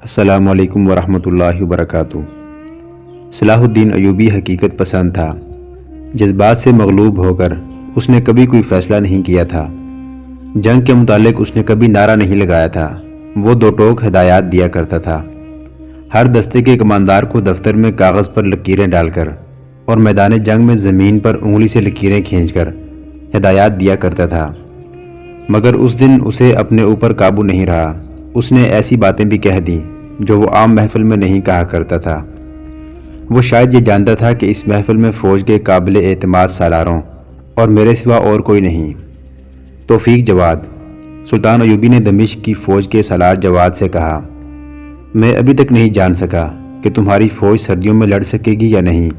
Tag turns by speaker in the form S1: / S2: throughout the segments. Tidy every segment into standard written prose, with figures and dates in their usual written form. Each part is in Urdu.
S1: السلام علیکم ورحمۃ اللہ وبرکاتہ۔ صلاح الدین ایوبی حقیقت پسند تھا۔ جذبات سے مغلوب ہو کر اس نے کبھی کوئی فیصلہ نہیں کیا تھا۔ جنگ کے متعلق اس نے کبھی نعرہ نہیں لگایا تھا۔ وہ دو ٹوک ہدایات دیا کرتا تھا۔ ہر دستے کے کماندار کو دفتر میں کاغذ پر لکیریں ڈال کر اور میدان جنگ میں زمین پر انگلی سے لکیریں کھینچ کر ہدایات دیا کرتا تھا، مگر اس دن اسے اپنے اوپر قابو نہیں رہا۔ اس نے ایسی باتیں بھی کہہ دیں جو وہ عام محفل میں نہیں کہا کرتا تھا۔ وہ شاید یہ جانتا تھا کہ اس محفل میں فوج کے قابل اعتماد سالاروں اور میرے سوا اور کوئی نہیں۔ توفیق جواد۔ سلطان ایوبی نے دمشق کی فوج کے سالار جواد سے کہا، میں ابھی تک نہیں جان سکا کہ تمہاری فوج سردیوں میں لڑ سکے گی یا نہیں۔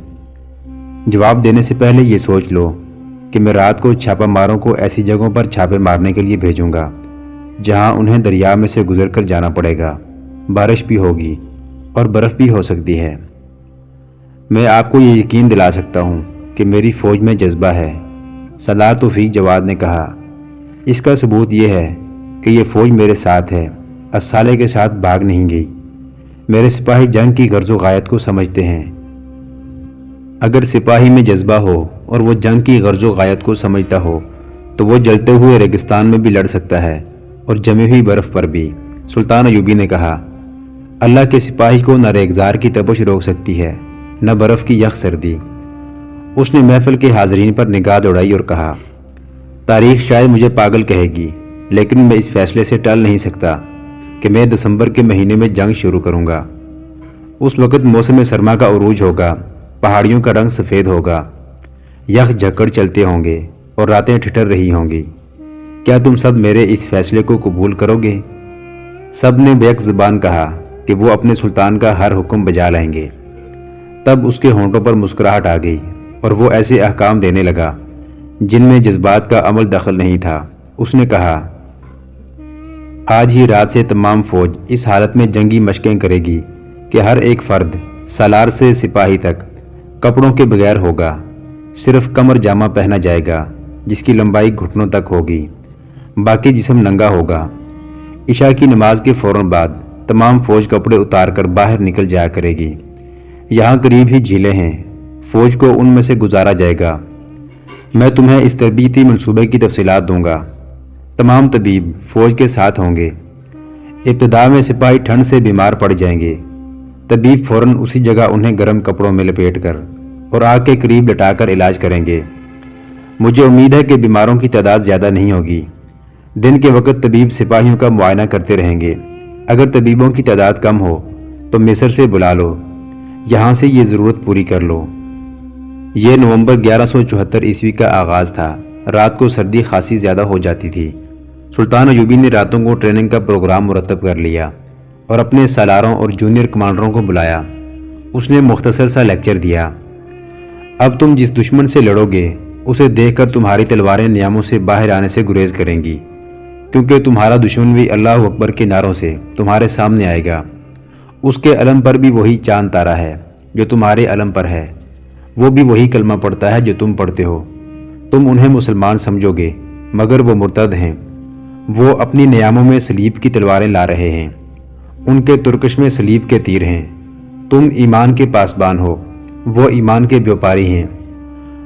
S1: جواب دینے سے پہلے یہ سوچ لو کہ میں رات کو چھاپہ ماروں کو ایسی جگہوں پر چھاپے مارنے کے لیے بھیجوں گا جہاں انہیں دریا میں سے گزر کر جانا پڑے گا، بارش بھی ہوگی اور برف بھی ہو سکتی ہے۔ میں آپ کو یہ یقین دلا سکتا ہوں کہ میری فوج میں جذبہ ہے، سالار توفیق جواد نے کہا۔ اس کا ثبوت یہ ہے کہ یہ فوج میرے ساتھ ہے، اسالے کے ساتھ بھاگ نہیں گئی۔ میرے سپاہی جنگ کی غرض و غایت کو سمجھتے ہیں۔ اگر سپاہی میں جذبہ ہو اور وہ جنگ کی غرض و غایت کو سمجھتا ہو تو وہ جلتے ہوئے ریگستان میں بھی لڑ سکتا ہے اور جمی ہوئی برف پر بھی۔ سلطان ایوبی نے کہا، اللہ کے سپاہی کو نہ ریگزار کی تپش روک سکتی ہے نہ برف کی یخ سردی۔ اس نے محفل کے حاضرین پر نگاہ دوڑائی اور کہا، تاریخ شاید مجھے پاگل کہے گی، لیکن میں اس فیصلے سے ٹل نہیں سکتا کہ میں دسمبر کے مہینے میں جنگ شروع کروں گا۔ اس وقت موسم سرما کا عروج ہوگا، پہاڑیوں کا رنگ سفید ہوگا، یخ جھکڑ چلتے ہوں گے اور راتیں ٹھٹر رہی ہوں گی۔ کیا تم سب میرے اس فیصلے کو قبول کرو گے؟ سب نے بیک زبان کہا کہ وہ اپنے سلطان کا ہر حکم بجا لائیں گے۔ تب اس کے ہونٹوں پر مسکراہٹ آ گئی اور وہ ایسے احکام دینے لگا جن میں جذبات کا عمل دخل نہیں تھا۔ اس نے کہا، آج ہی رات سے تمام فوج اس حالت میں جنگی مشقیں کرے گی کہ ہر ایک فرد سالار سے سپاہی تک کپڑوں کے بغیر ہوگا، صرف کمر جامہ پہنا جائے گا جس کی لمبائی گھٹنوں تک ہوگی، باقی جسم ننگا ہوگا۔ عشاء کی نماز کے فوراً بعد تمام فوج کپڑے اتار کر باہر نکل جایا کرے گی۔ یہاں قریب ہی جھیلیں ہیں، فوج کو ان میں سے گزارا جائے گا۔ میں تمہیں اس تربیتی منصوبے کی تفصیلات دوں گا۔ تمام طبیب فوج کے ساتھ ہوں گے۔ ابتدا میں سپاہی ٹھنڈ سے بیمار پڑ جائیں گے۔ طبیب فوراً اسی جگہ انہیں گرم کپڑوں میں لپیٹ کر اور آگ کے قریب لٹا کر علاج کریں گے۔ مجھے امید ہے کہ بیماروں کی تعداد زیادہ نہیں ہوگی۔ دن کے وقت طبیب سپاہیوں کا معائنہ کرتے رہیں گے۔ اگر طبیبوں کی تعداد کم ہو تو مصر سے بلا لو، یہاں سے یہ ضرورت پوری کر لو۔ یہ نومبر 1174 عیسوی کا آغاز تھا۔ رات کو سردی خاصی زیادہ ہو جاتی تھی۔ سلطان ایوبی نے راتوں کو ٹریننگ کا پروگرام مرتب کر لیا اور اپنے سالاروں اور جونیئر کمانڈروں کو بلایا۔ اس نے مختصر سا لیکچر دیا۔ اب تم جس دشمن سے لڑو گے اسے دیکھ کر تمہاری تلواریں نیاموں سے باہر آنے سے گریز کریں گی، کیونکہ تمہارا دشمن بھی اللہ اکبر کے نعروں سے تمہارے سامنے آئے گا۔ اس کے علم پر بھی وہی چاند تارا ہے جو تمہارے علم پر ہے، وہ بھی وہی کلمہ پڑھتا ہے جو تم پڑھتے ہو۔ تم انہیں مسلمان سمجھو گے مگر وہ مرتد ہیں۔ وہ اپنی نیاموں میں صلیب کی تلواریں لا رہے ہیں، ان کے ترکش میں صلیب کے تیر ہیں۔ تم ایمان کے پاسبان ہو، وہ ایمان کے بیوپاری ہیں۔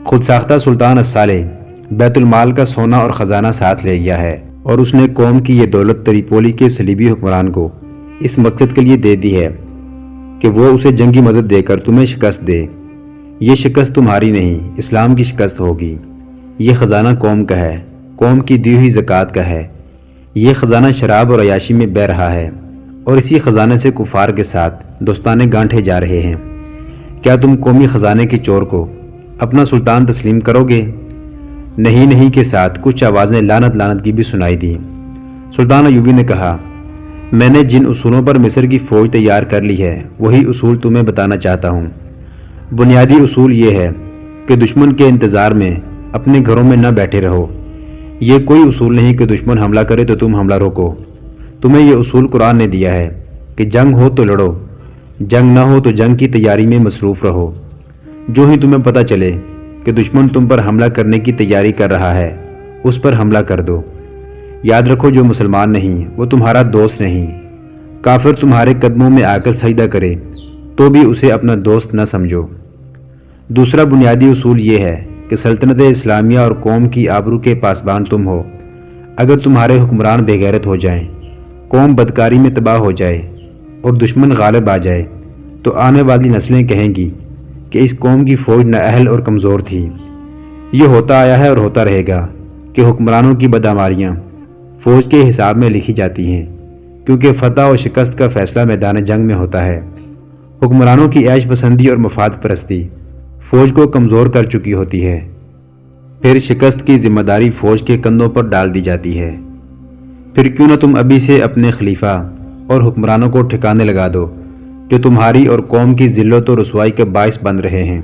S1: خود ساختہ سلطان الصالح بیت المال کا سونا اور خزانہ ساتھ لے گیا ہے اور اس نے قوم کی یہ دولت تریپولی کے صلیبی حکمران کو اس مقصد کے لیے دے دی ہے کہ وہ اسے جنگی مدد دے کر تمہیں شکست دے۔ یہ شکست تمہاری نہیں، اسلام کی شکست ہوگی۔ یہ خزانہ قوم کا ہے، قوم کی دی ہوئی زکوٰۃ کا ہے۔ یہ خزانہ شراب اور عیاشی میں بہہ رہا ہے اور اسی خزانے سے کفار کے ساتھ دوستانے گانٹھے جا رہے ہیں۔ کیا تم قومی خزانے کے چور کو اپنا سلطان تسلیم کرو گے؟ نہیں نہیں کے ساتھ کچھ آوازیں لعنت لعنت کی بھی سنائی دیں۔ سلطان ایوبی نے کہا، میں نے جن اصولوں پر مصر کی فوج تیار کر لی ہے وہی اصول تمہیں بتانا چاہتا ہوں۔ بنیادی اصول یہ ہے کہ دشمن کے انتظار میں اپنے گھروں میں نہ بیٹھے رہو۔ یہ کوئی اصول نہیں کہ دشمن حملہ کرے تو تم حملہ روکو۔ تمہیں یہ اصول قرآن نے دیا ہے کہ جنگ ہو تو لڑو، جنگ نہ ہو تو جنگ کی تیاری میں مصروف رہو۔ جو ہی تمہیں پتہ چلے کہ دشمن تم پر حملہ کرنے کی تیاری کر رہا ہے اس پر حملہ کر دو۔ یاد رکھو جو مسلمان نہیں وہ تمہارا دوست نہیں، کافر تمہارے قدموں میں آ کر سجدہ کرے تو بھی اسے اپنا دوست نہ سمجھو۔ دوسرا بنیادی اصول یہ ہے کہ سلطنت اسلامیہ اور قوم کی آبرو کے پاسبان تم ہو۔ اگر تمہارے حکمران بے غیرت ہو جائیں، قوم بدکاری میں تباہ ہو جائے اور دشمن غالب آ جائے تو آنے والی نسلیں کہیں گی کہ اس قوم کی فوج نااہل اور کمزور تھی۔ یہ ہوتا آیا ہے اور ہوتا رہے گا کہ حکمرانوں کی بدعماریاں فوج کے حساب میں لکھی جاتی ہیں، کیونکہ فتح و شکست کا فیصلہ میدان جنگ میں ہوتا ہے۔ حکمرانوں کی عیش پسندی اور مفاد پرستی فوج کو کمزور کر چکی ہوتی ہے، پھر شکست کی ذمہ داری فوج کے کندھوں پر ڈال دی جاتی ہے۔ پھر کیوں نہ تم ابھی سے اپنے خلیفہ اور حکمرانوں کو ٹھکانے لگا دو جو تمہاری اور قوم کی ذلت و رسوائی کا باعث بن رہے ہیں۔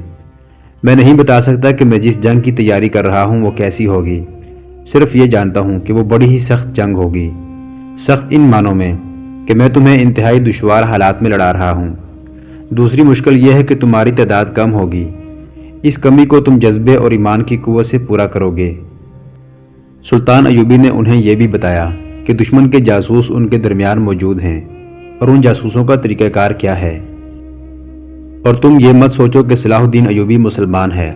S1: میں نہیں بتا سکتا کہ میں جس جنگ کی تیاری کر رہا ہوں وہ کیسی ہوگی، صرف یہ جانتا ہوں کہ وہ بڑی ہی سخت جنگ ہوگی۔ سخت ان معنوں میں کہ میں تمہیں انتہائی دشوار حالات میں لڑا رہا ہوں۔ دوسری مشکل یہ ہے کہ تمہاری تعداد کم ہوگی، اس کمی کو تم جذبے اور ایمان کی قوت سے پورا کرو گے۔ سلطان ایوبی نے انہیں یہ بھی بتایا کہ دشمن کے جاسوس ان کے درمیان موجود ہیں اور ان جاسوسوں کا طریقہ کار کیا ہے۔ اور تم یہ مت سوچو کہ صلاح الدین ایوبی مسلمان ہے۔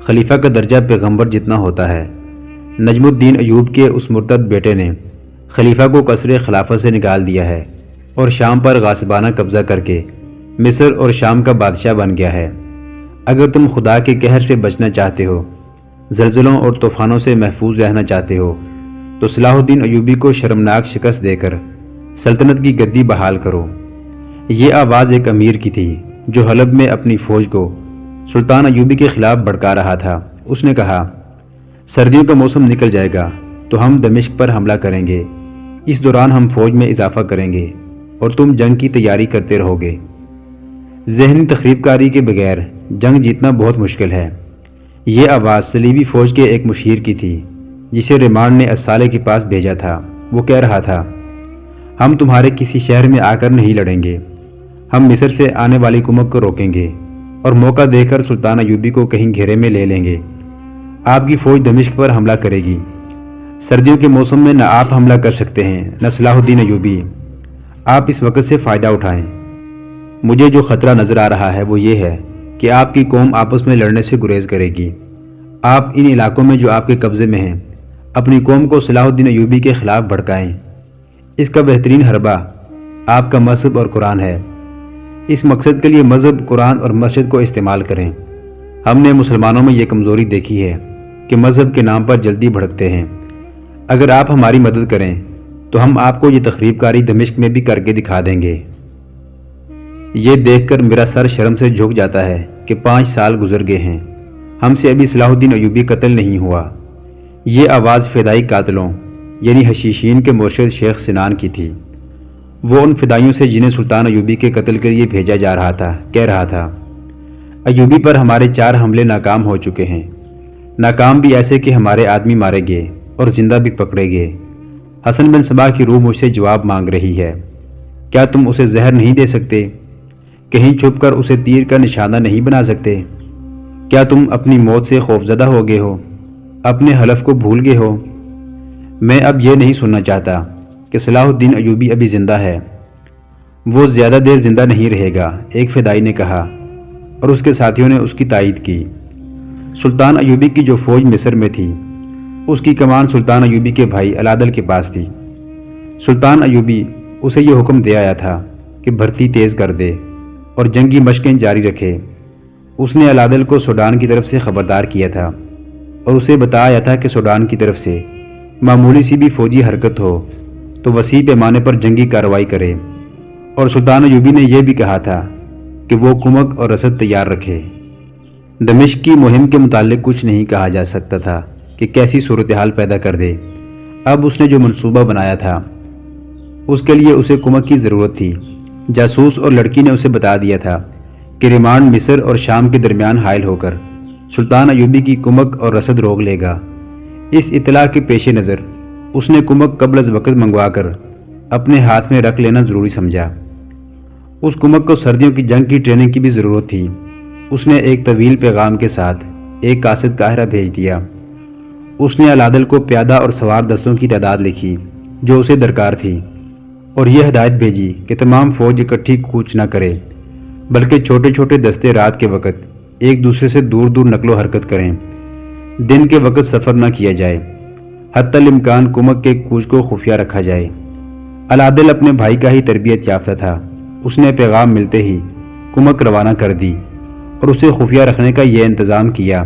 S1: خلیفہ کا درجہ پیغمبر جتنا ہوتا ہے۔ نجم الدین ایوب کے اس مرتد بیٹے نے خلیفہ کو قصر خلافت سے نکال دیا ہے اور شام پر غاصبانہ قبضہ کر کے مصر اور شام کا بادشاہ بن گیا ہے۔ اگر تم خدا کے قہر سے بچنا چاہتے ہو، زلزلوں اور طوفانوں سے محفوظ رہنا چاہتے ہو، تو صلاح الدین ایوبی کو شرمناک شکست دے کر سلطنت کی گدی بحال کرو۔ یہ آواز ایک امیر کی تھی جو حلب میں اپنی فوج کو سلطان ایوبی کے خلاف بھڑکا رہا تھا۔ اس نے کہا، سردیوں کا موسم نکل جائے گا تو ہم دمشق پر حملہ کریں گے۔ اس دوران ہم فوج میں اضافہ کریں گے اور تم جنگ کی تیاری کرتے رہو گے۔ ذہنی تخریب کاری کے بغیر جنگ جیتنا بہت مشکل ہے۔ یہ آواز صلیبی فوج کے ایک مشیر کی تھی جسے ریمانڈ نے اسالے کے پاس بھیجا تھا۔ وہ کہہ رہا تھا، ہم تمہارے کسی شہر میں آ کر نہیں لڑیں گے، ہم مصر سے آنے والی کمک کو روکیں گے اور موقع دے کر سلطان ایوبی کو کہیں گھیرے میں لے لیں گے۔ آپ کی فوج دمشق پر حملہ کرے گی۔ سردیوں کے موسم میں نہ آپ حملہ کر سکتے ہیں نہ صلاح الدین ایوبی۔ آپ اس وقت سے فائدہ اٹھائیں۔ مجھے جو خطرہ نظر آ رہا ہے وہ یہ ہے کہ آپ کی قوم آپس میں لڑنے سے گریز کرے گی۔ آپ ان علاقوں میں جو آپ کے قبضے میں ہیں اپنی قوم کو صلاح الدین ایوبی کے خلاف بھڑکائیں۔ اس کا بہترین حربہ آپ کا مذہب اور قرآن ہے۔ اس مقصد کے لیے مذہب، قرآن اور مسجد کو استعمال کریں۔ ہم نے مسلمانوں میں یہ کمزوری دیکھی ہے کہ مذہب کے نام پر جلدی بھڑکتے ہیں۔ اگر آپ ہماری مدد کریں تو ہم آپ کو یہ تخریب کاری دمشق میں بھی کر کے دکھا دیں گے۔ یہ دیکھ کر میرا سر شرم سے جھک جاتا ہے کہ 5 سال گزر گئے ہیں، ہم سے ابھی صلاح الدین ایوبی قتل نہیں ہوا۔ یہ آواز فدائی قاتلوں یعنی حشیشین کے مرشد شیخ سنان کی تھی۔ وہ ان فدائیوں سے جنہیں سلطان ایوبی کے قتل کے لیے بھیجا جا رہا تھا کہہ رہا تھا، ایوبی پر ہمارے 4 حملے ناکام ہو چکے ہیں، ناکام بھی ایسے کہ ہمارے آدمی مارے گئے اور زندہ بھی پکڑے گئے۔ حسن بن صبا کی روح مجھ سے جواب مانگ رہی ہے، کیا تم اسے زہر نہیں دے سکتے؟ کہیں چھپ کر اسے تیر کا نشانہ نہیں بنا سکتے؟ کیا تم اپنی موت سے خوفزدہ ہو گئے ہو؟ اپنے حلف کو بھول گئے ہو؟ میں اب یہ نہیں سننا چاہتا کہ صلاح الدین ایوبی ابھی زندہ ہے۔ وہ زیادہ دیر زندہ نہیں رہے گا، ایک فدائی نے کہا، اور اس کے ساتھیوں نے اس کی تائید کی۔ سلطان ایوبی کی جو فوج مصر میں تھی اس کی کمان سلطان ایوبی کے بھائی العدل کے پاس تھی۔ سلطان ایوبی اسے یہ حکم دے آیا تھا کہ بھرتی تیز کر دے اور جنگی مشقیں جاری رکھے۔ اس نے العدل کو سوڈان کی طرف سے خبردار کیا تھا اور اسے بتایا تھا کہ سوڈان کی طرف سے معمولی سی بھی فوجی حرکت ہو تو وسیع پیمانے پر جنگی کارروائی کرے، اور سلطان ایوبی نے یہ بھی کہا تھا کہ وہ کمک اور رسد تیار رکھے۔ دمشق کی مہم کے متعلق کچھ نہیں کہا جا سکتا تھا کہ کیسی صورتحال پیدا کر دے۔ اب اس نے جو منصوبہ بنایا تھا اس کے لیے اسے کمک کی ضرورت تھی۔ جاسوس اور لڑکی نے اسے بتا دیا تھا کہ ریمانڈ مصر اور شام کے درمیان حائل ہو کر سلطان ایوبی کی کمک اور رسد روک لے گا۔ اس اطلاع کے پیش نظر اس نے کمک قبل از وقت منگوا کر اپنے ہاتھ میں رکھ لینا ضروری سمجھا۔ اس کمک کو سردیوں کی جنگ کی ٹریننگ کی بھی ضرورت تھی۔ اس نے ایک طویل پیغام کے ساتھ ایک قاصد قاہرہ بھیج دیا۔ اس نے العدل کو پیادہ اور سوار دستوں کی تعداد لکھی جو اسے درکار تھی۔ اور یہ ہدایت بھیجی کہ تمام فوج اکٹھی کوچ نہ کرے بلکہ چھوٹے چھوٹے دستے رات کے وقت ایک دوسرے سے دور دور نقل و حرکت کریں، دن کے وقت سفر نہ کیا جائے، حتی الامکان کمک کے کوچ کو خفیہ رکھا جائے۔ العادل اپنے بھائی کا ہی تربیت یافتہ تھا، اس نے پیغام ملتے ہی کمک روانہ کر دی اور اسے خفیہ رکھنے کا یہ انتظام کیا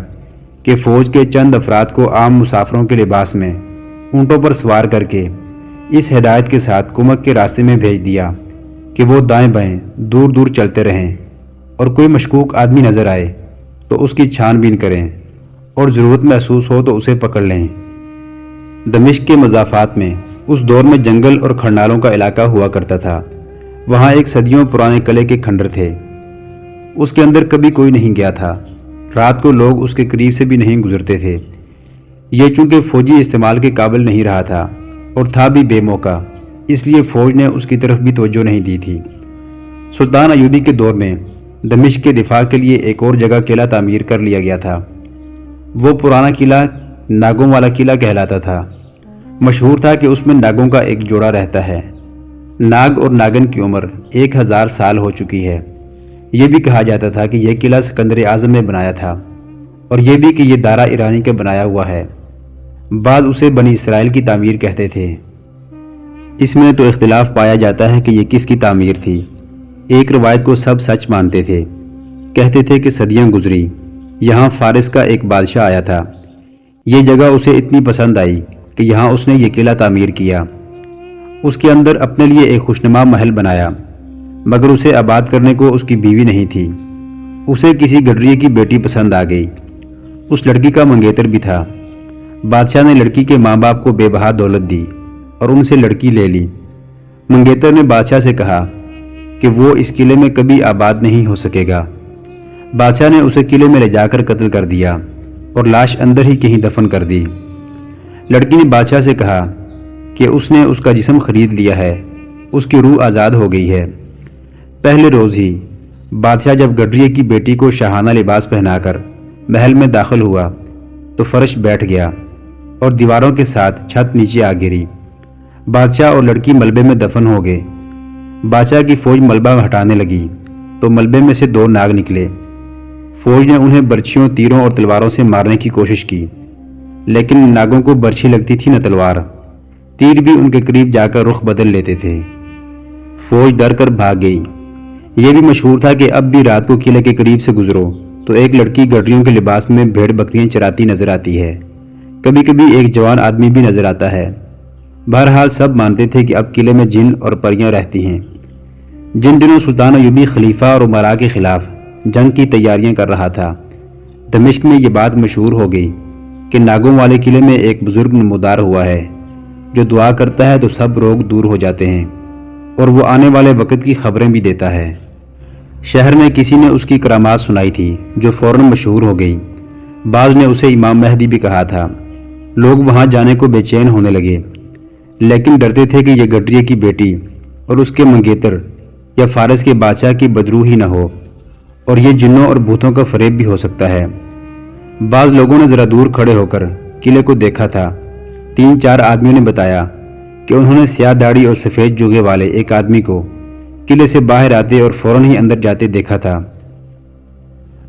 S1: کہ فوج کے چند افراد کو عام مسافروں کے لباس میں اونٹوں پر سوار کر کے اس ہدایت کے ساتھ کمک کے راستے میں بھیج دیا کہ وہ دائیں بائیں دور دور چلتے رہیں اور کوئی مشکوک آدمی نظر آئے تو اس کی چھان بین کریں اور ضرورت محسوس ہو تو اسے پکڑ لیں۔ دمشق کے مضافات میں اس دور میں جنگل اور کھنڈالوں کا علاقہ ہوا کرتا تھا۔ وہاں ایک صدیوں پرانے قلعے کے کھنڈر تھے، اس کے اندر کبھی کوئی نہیں گیا تھا، رات کو لوگ اس کے قریب سے بھی نہیں گزرتے تھے۔ یہ چونکہ فوجی استعمال کے قابل نہیں رہا تھا اور تھا بھی بے موقع، اس لیے فوج نے اس کی طرف بھی توجہ نہیں دی تھی۔ سلطان ایوبی کے دور میں دمشق کے دفاع کے لیے ایک اور جگہ قلعہ تعمیر کر لیا گیا تھا۔ وہ پرانا قلعہ ناگوں والا قلعہ کہلاتا تھا۔ مشہور تھا کہ اس میں ناگوں کا ایک جوڑا رہتا ہے۔ ناگ اور ناگن کی عمر 1000 سال ہو چکی ہے۔ یہ بھی کہا جاتا تھا کہ یہ قلعہ سکندر اعظم نے بنایا تھا، اور یہ بھی کہ یہ دارا ایرانی کا بنایا ہوا ہے۔ بعض اسے بنی اسرائیل کی تعمیر کہتے تھے۔ اس میں تو اختلاف پایا جاتا ہے کہ یہ کس کی تعمیر تھی۔ ایک روایت کو سب سچ مانتے تھے، کہتے تھے کہ صدیاں گزری، یہاں فارس کا ایک بادشاہ آیا تھا، یہ جگہ اسے اتنی پسند آئی کہ یہاں اس نے یہ قلعہ تعمیر کیا۔ اس کے اندر اپنے لیے ایک خوشنما محل بنایا، مگر اسے آباد کرنے کو اس کی بیوی نہیں تھی۔ اسے کسی گڈریے کی بیٹی پسند آ گئی، اس لڑکی کا منگیتر بھی تھا۔ بادشاہ نے لڑکی کے ماں باپ کو بے بہا دولت دی اور ان سے لڑکی لے لی۔ منگیتر نے بادشاہ سے کہا کہ وہ اس قلعے میں کبھی آباد نہیں ہو سکے گا۔ بادشاہ نے اسے قلعے میں لے جا کر قتل کر دیا اور لاش اندر ہی کہیں دفن کر دی۔ لڑکی نے بادشاہ سے کہا کہ اس نے اس کا جسم خرید لیا ہے، اس کی روح آزاد ہو گئی ہے۔ پہلے روز ہی بادشاہ جب گڈریے کی بیٹی کو شاہانہ لباس پہنا کر محل میں داخل ہوا تو فرش بیٹھ گیا اور دیواروں کے ساتھ چھت نیچے آ گری۔ بادشاہ اور لڑکی ملبے میں دفن ہو گئے۔ بادشاہ کی فوج ملبہ ہٹانے لگی تو ملبے میں سے 2 ناگ نکلے۔ فوج نے انہیں برچھیوں، تیروں اور تلواروں سے مارنے کی کوشش کی، لیکن ناگوں کو برچھی لگتی تھی نہ تلوار، تیر بھی ان کے قریب جا کر رخ بدل لیتے تھے۔ فوج ڈر کر بھاگ گئی۔ یہ بھی مشہور تھا کہ اب بھی رات کو قلعے کے قریب سے گزرو تو ایک لڑکی گڈریوں کے لباس میں بھیڑ بکریاں چراتی نظر آتی ہے، کبھی کبھی ایک جوان آدمی بھی نظر آتا ہے۔ بہرحال سب مانتے تھے کہ اب قلعے میں جن اور پریاں رہتی ہیں۔ جن دنوں سلطان ایوبی خلیفہ اور امراء کے خلاف جنگ کی تیاریاں کر رہا تھا، دمشق میں یہ بات مشہور ہو گئی کہ ناگوں والے قلعے میں ایک بزرگ نمودار ہوا ہے، جو دعا کرتا ہے تو سب روگ دور ہو جاتے ہیں اور وہ آنے والے وقت کی خبریں بھی دیتا ہے۔ شہر میں کسی نے اس کی کرامات سنائی تھی جو فوراً مشہور ہو گئی۔ بعض نے اسے امام مہدی بھی کہا تھا۔ لوگ وہاں جانے کو بے چین ہونے لگے، لیکن ڈرتے تھے کہ یہ گڈریے کی بیٹی اور اس کے منگیتر یا فارس کے بادشاہ کی بدروح ہی نہ ہو، اور یہ جنوں اور بھوتوں کا فریب بھی ہو سکتا ہے۔ بعض لوگوں نے ذرا دور کھڑے ہو کر قلعے کو دیکھا تھا۔ 3-4 آدمیوں نے بتایا کہ انہوں نے سیاہ داڑھی اور سفید جوغے والے ایک آدمی کو قلعے سے باہر آتے اور فوراً ہی اندر جاتے دیکھا تھا۔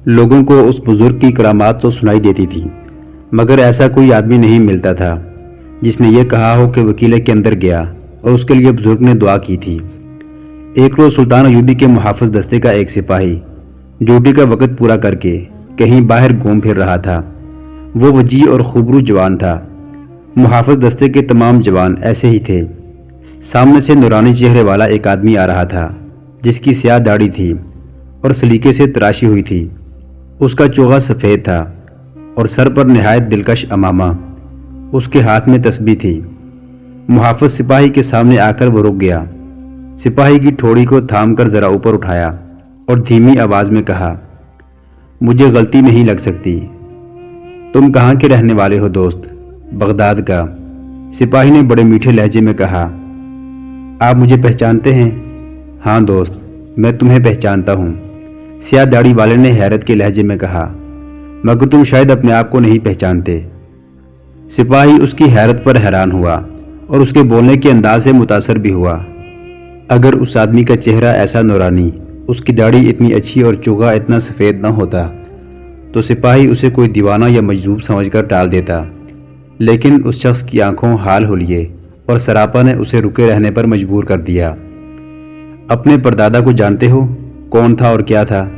S1: لوگوں کو اس بزرگ کی کرامات تو سنائی دیتی تھی، مگر ایسا کوئی آدمی نہیں ملتا تھا جس نے یہ کہا ہو کہ وہ قلعے کے اندر گیا اور اس کے لیے بزرگ نے دعا کی تھی۔ ایک روز سلطان ایوبی کے محافظ دستے کا ایک سپاہی ڈیوٹی کا وقت پورا کر کے کہیں باہر گھوم پھر رہا تھا۔ وہ وجیح اور خوبرو جوان تھا۔ محافظ دستے کے تمام جوان ایسے ہی تھے۔ سامنے سے نورانی چہرے والا ایک آدمی آ رہا تھا جس کی سیاہ داڑھی تھی اور سلیقے سے تراشی ہوئی تھی۔ اس کا چوغا سفید تھا اور سر پر نہایت دلکش امامہ، اس کے ہاتھ میں تسبیح تھی۔ محافظ سپاہی کے سامنے آ کر وہ رک گیا۔ سپاہی کی ٹھوڑی کو تھام کر ذرا اوپر اٹھایا اور دھیمی آواز میں کہا، مجھے غلطی نہیں لگ سکتی۔ تم کہاں کے رہنے والے ہو دوست؟ بغداد کا۔ سپاہی نے بڑے میٹھے لہجے میں کہا، آپ مجھے پہچانتے ہیں؟ ہاں دوست، میں تمہیں پہچانتا ہوں، سیاہ داڑھی والے نے حیرت کے لہجے میں کہا، مگر تم شاید اپنے آپ کو نہیں پہچانتے۔ سپاہی اس کی حیرت پر حیران ہوا اور اس کے بولنے کے انداز سے متاثر بھی ہوا۔ اگر اس آدمی کا چہرہ ایسا نورانی، اس کی داڑھی اتنی اچھی اور چوغا اتنا سفید نہ ہوتا تو سپاہی اسے کوئی دیوانہ یا مجذوب سمجھ کر ٹال دیتا، لیکن اس شخص کی آنکھوں حال ہو لیے اور سراپا نے اسے رکے رہنے پر مجبور کر دیا۔ اپنے پردادا کو جانتے ہو؟ کون تھا اور کیا تھا؟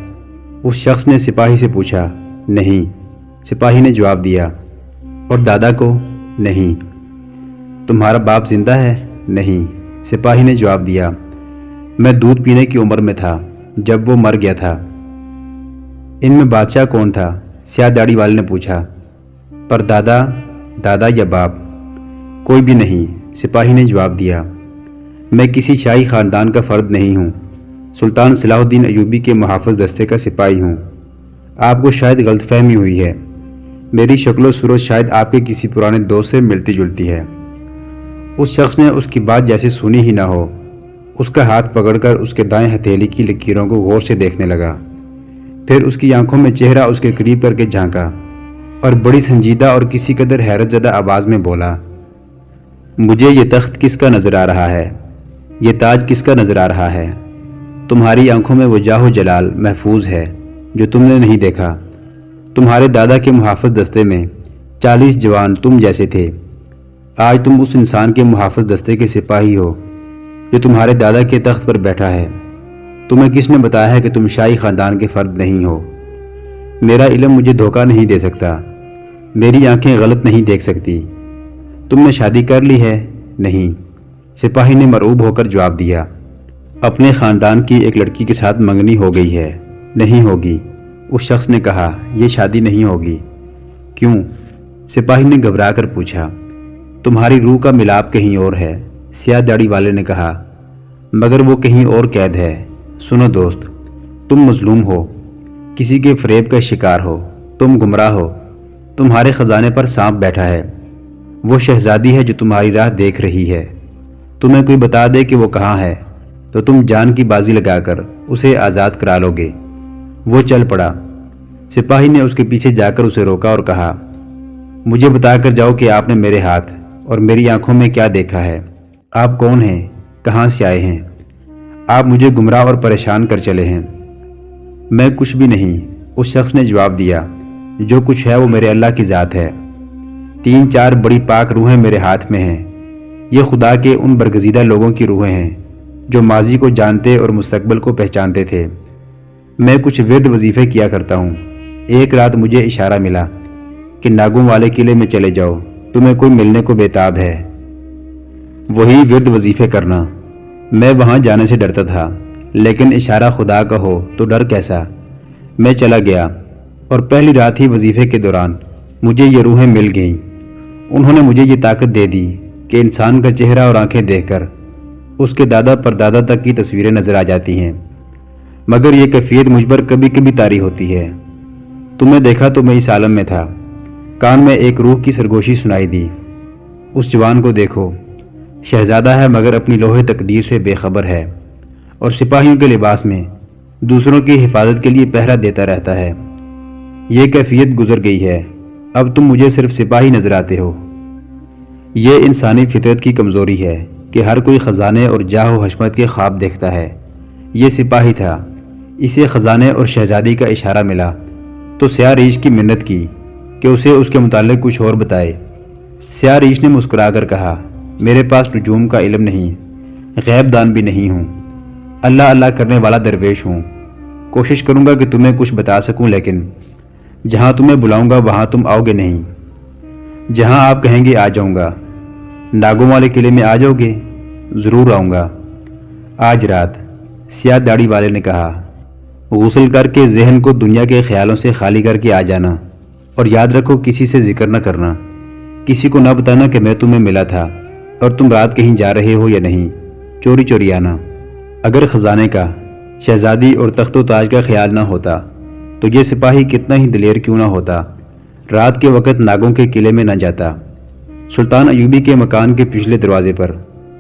S1: اس شخص نے سپاہی سے پوچھا۔ نہیں، سپاہی نے جواب دیا۔ اور دادا کو؟ نہیں۔ تمہارا باپ زندہ ہے؟ نہیں، سپاہی نے جواب دیا۔ میں دودھ پینے کی عمر میں تھا جب وہ مر گیا تھا۔ ان میں بادشاہ کون تھا؟ سیاہ داڑھی والے نے پوچھا۔ پر دادا یا باپ؟ کوئی بھی نہیں، سپاہی نے جواب دیا۔ میں کسی شاہی خاندان کا فرد نہیں ہوں، سلطان صلاح الدین ایوبی کے محافظ دستے کا سپاہی ہوں۔ آپ کو شاید غلط فہمی ہوئی ہے، میری شکل و صورت شاید آپ کے کسی پرانے دوست سے ملتی جلتی ہے۔ اس شخص نے اس کی بات جیسے سنی ہی نہ ہو، اس کا ہاتھ پکڑ کر اس کے دائیں ہتھیلی کی لکیروں کو غور سے دیکھنے لگا، پھر اس کی آنکھوں میں چہرہ اس کے قریب کر کے جھانکا اور بڑی سنجیدہ اور کسی قدر حیرت زدہ آواز میں بولا، مجھے یہ تخت کس کا نظر آ رہا ہے؟ یہ تاج کس کا نظر آ رہا ہے؟ تمہاری آنکھوں میں وہ جاہ و جلال محفوظ ہے جو تم نے نہیں دیکھا۔ تمہارے دادا کے محافظ دستے میں 40 جوان تم جیسے تھے، آج تم اس انسان کے محافظ دستے کے سپاہی ہو جو تمہارے دادا کے تخت پر بیٹھا ہے۔ تمہیں کس نے بتایا ہے کہ تم شاہی خاندان کے فرد نہیں ہو؟ میرا علم مجھے دھوکہ نہیں دے سکتا، میری آنکھیں غلط نہیں دیکھ سکتی۔ تم نے شادی کر لی ہے؟ نہیں، سپاہی نے مرعوب ہو کر جواب دیا۔ اپنے خاندان کی ایک لڑکی کے ساتھ منگنی ہو گئی ہے؟ نہیں ہوگی، اس شخص نے کہا، یہ شادی نہیں ہوگی۔ کیوں؟ سپاہی نے گھبرا کر پوچھا۔ تمہاری روح کا ملاپ کہیں اور ہے، سیاہ داڑھی والے نے کہا، مگر وہ کہیں اور قید ہے۔ سنو دوست، تم مظلوم ہو، کسی کے فریب کا شکار ہو، تم گمراہ ہو، تمہارے خزانے پر سانپ بیٹھا ہے۔ وہ شہزادی ہے جو تمہاری راہ دیکھ رہی ہے، تمہیں کوئی بتا دے کہ وہ کہاں ہے تو تم جان کی بازی لگا کر اسے آزاد کرا لو گے۔ وہ چل پڑا۔ سپاہی نے اس کے پیچھے جا کر اسے روکا اور کہا، مجھے بتا کر جاؤ کہ آپ نے میرے ہاتھ اور میری آنکھوں میں کیا دیکھا ہے؟ آپ کون ہیں؟ کہاں سے آئے ہیں؟ آپ مجھے گمراہ اور پریشان کر چلے ہیں۔ میں کچھ بھی نہیں، اس شخص نے جواب دیا، جو کچھ ہے وہ میرے اللہ کی ذات ہے۔ 3-4 بڑی پاک روحیں میرے ہاتھ میں ہیں، یہ خدا کے ان برگزیدہ لوگوں کی روحیں ہیں جو ماضی کو جانتے اور مستقبل کو پہچانتے تھے۔ میں کچھ ورد وظیفے کیا کرتا ہوں۔ ایک رات مجھے اشارہ ملا کہ ناگوں والے قلعے میں چلے جاؤ، تمہیں کوئی ملنے کو بےتاب ہے۔ وہی ورد وظیفے کرنا۔ میں وہاں جانے سے ڈرتا تھا، لیکن اشارہ خدا کا ہو تو ڈر کیسا؟ میں چلا گیا اور پہلی رات ہی وظیفے کے دوران مجھے یہ روحیں مل گئیں۔ انہوں نے مجھے یہ طاقت دے دی کہ انسان کا چہرہ اور آنکھیں دیکھ کر اس کے دادا پردادا تک کی تصویریں نظر آ جاتی ہیں، مگر یہ کیفیت مجھ پر کبھی کبھی طاری ہوتی ہے۔ تمہیں دیکھا تو میں اس عالم میں تھا، کان میں ایک روح کی سرگوشی سنائی دی، اس جوان کو دیکھو، شہزادہ ہے مگر اپنی لوح تقدیر سے بے خبر ہے اور سپاہیوں کے لباس میں دوسروں کی حفاظت کے لیے پہرا دیتا رہتا ہے۔ یہ کیفیت گزر گئی ہے، اب تم مجھے صرف سپاہی نظر آتے ہو۔ یہ انسانی فطرت کی کمزوری ہے کہ ہر کوئی خزانے اور جاہ و حشمت کے خواب دیکھتا ہے۔ یہ سپاہی تھا، اسے خزانے اور شہزادی کا اشارہ ملا تو سیاہ ریچھ کی منت کی کہ اسے اس کے متعلق کچھ اور بتائے۔ سیاہ ریچھ نے مسکرا کر کہا، میرے پاس نجوم کا علم نہیں، غیب دان بھی نہیں ہوں، اللہ اللہ کرنے والا درویش ہوں۔ کوشش کروں گا کہ تمہیں کچھ بتا سکوں، لیکن جہاں تمہیں بلاؤں گا وہاں تم آؤ گے نہیں، جہاں آپ کہیں گے آ جاؤں گا۔ ناگوں والے قلعے میں آ جاؤ گے؟ ضرور آؤں گا، آج رات، سیاہ داڑھی والے نے کہا۔ غسل کر کے ذہن کو دنیا کے خیالوں سے خالی کر کے آ جانا، اور یاد رکھو کسی سے ذکر نہ کرنا، کسی کو نہ بتانا کہ میں تمہیں ملا تھا اور تم رات کہیں جا رہے ہو یا نہیں، چوری چوری آنا۔ اگر خزانے کا، شہزادی اور تخت و تاج کا خیال نہ ہوتا تو یہ سپاہی کتنا ہی دلیر کیوں نہ ہوتا، رات کے وقت ناگوں کے قلعے میں نہ جاتا۔ سلطان ایوبی کے مکان کے پچھلے دروازے پر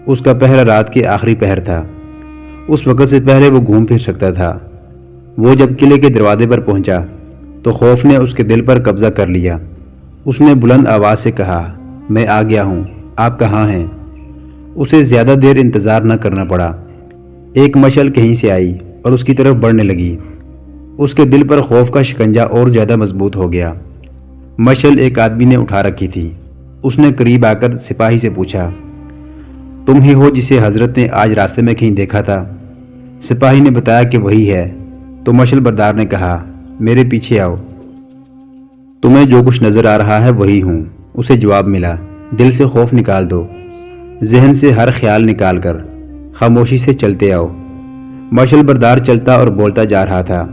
S1: اس کا پہرا رات کے آخری پہر تھا، اس وقت سے پہلے وہ گھوم پھر سکتا تھا۔ وہ جب قلعے کے دروازے پر پہنچا تو خوف نے اس کے دل پر قبضہ کر لیا۔ اس نے بلند آواز سے کہا، میں آ گیا ہوں، آپ کہاں ہیں؟ اسے زیادہ دیر انتظار نہ کرنا پڑا، ایک مشعل کہیں سے آئی اور اس کی طرف بڑھنے لگی۔ اس کے دل پر خوف کا شکنجہ اور زیادہ مضبوط ہو گیا۔ مشعل ایک آدمی نے اٹھا رکھی تھی۔ اس نے قریب آ کر سپاہی سے پوچھا، تم ہی ہو جسے حضرت نے آج راستے میں کہیں دیکھا تھا؟ سپاہی نے بتایا کہ وہی ہے۔ تو مشعل بردار نے کہا، میرے پیچھے آؤ، تمہیں جو کچھ نظر آ رہا ہے وہی ہوں۔ اسے جواب ملا، دل سے خوف نکال دو، ذہن سے ہر خیال نکال کر خاموشی سے چلتے آؤ۔ مشعل بردار چلتا اور بولتا جا رہا تھا،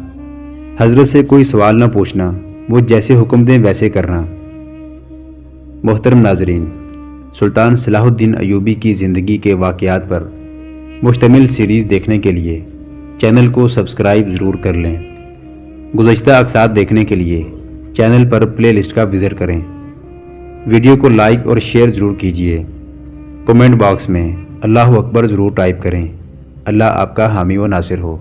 S1: حضرت سے کوئی سوال نہ پوچھنا، وہ جیسے حکم دیں ویسے کرنا۔ محترم ناظرین، سلطان صلاح الدین ایوبی کی زندگی کے واقعات پر مشتمل سیریز دیکھنے کے لیے چینل کو سبسکرائب ضرور کر لیں۔ گزشتہ اقساط دیکھنے کے لیے چینل پر پلے لسٹ کا وزٹ کریں۔ ویڈیو کو لائک اور شیئر ضرور کیجیے۔ کمنٹ باکس میں اللہ اکبر ضرور ٹائپ کریں۔ اللہ آپ کا حامی و ناصر ہو۔